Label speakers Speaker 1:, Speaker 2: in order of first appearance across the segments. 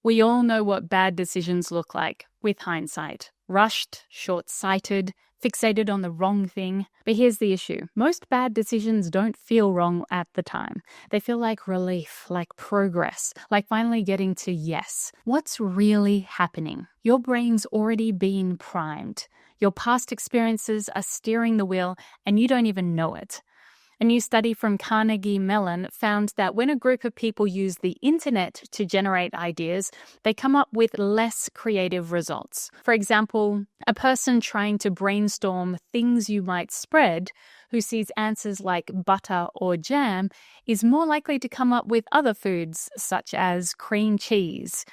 Speaker 1: We all know what bad decisions look like with hindsight. Rushed, short-sighted, fixated on the wrong thing. But here's the issue. Most bad decisions don't feel wrong at the time. They feel like relief, like progress, like finally getting to yes. What's really happening? Your brain's already been primed. Your past experiences are steering the wheel and you don't even know it. A new study from Carnegie Mellon found that when a group of people use the internet to generate ideas, they come up with less creative results. For example, a person trying to brainstorm things you might spread, who sees answers like butter or jam, is more likely to come up with other foods such as cream cheese,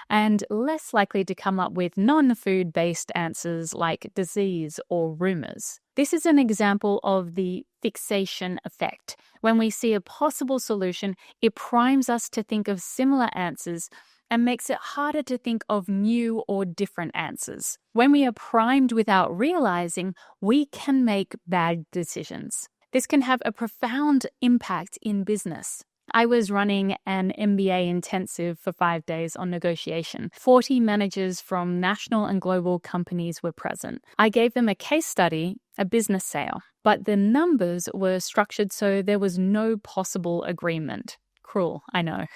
Speaker 1: and less likely to come up with non-food-based answers like disease or rumors. This is an example of the fixation effect. When we see a possible solution, it primes us to think of similar answers and makes it harder to think of new or different answers. When we are primed without realizing, we can make bad decisions. This can have a profound impact in business. I was running an MBA intensive for 5 days on negotiation. 40 managers from national and global companies were present. I gave them a case study, a business sale, but the numbers were structured so there was no possible agreement. Cruel, I know.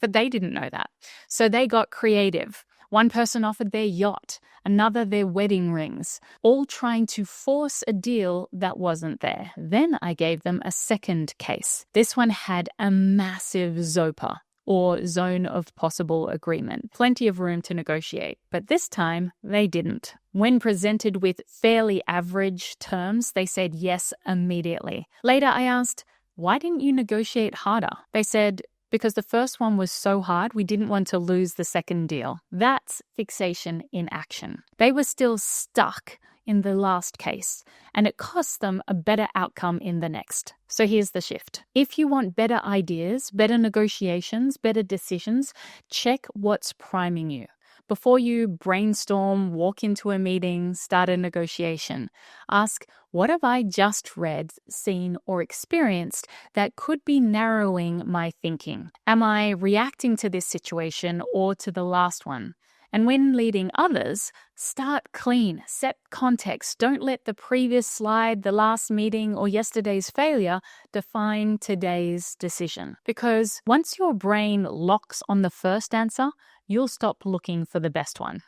Speaker 1: But they didn't know that. So they got creative. One person offered their yacht, another their wedding rings, all trying to force a deal that wasn't there. Then I gave them a second case. This one had a massive ZOPA, or zone of possible agreement. Plenty of room to negotiate. But this time, they didn't. When presented with fairly average terms, they said yes immediately. Later I asked, why didn't you negotiate harder? They said, because the first one was so hard, we didn't want to lose the second deal. That's fixation in action. They were still stuck in the last case, and it cost them a better outcome in the next. So here's the shift. If you want better ideas, better negotiations, better decisions, check what's priming you. Before you brainstorm, walk into a meeting, start a negotiation, ask, what have I just read, seen, or experienced that could be narrowing my thinking? Am I reacting to this situation or to the last one? And when leading others, start clean, set context. Don't let the previous slide, the last meeting, or yesterday's failure define today's decision. Because once your brain locks on the first answer, you'll stop looking for the best one.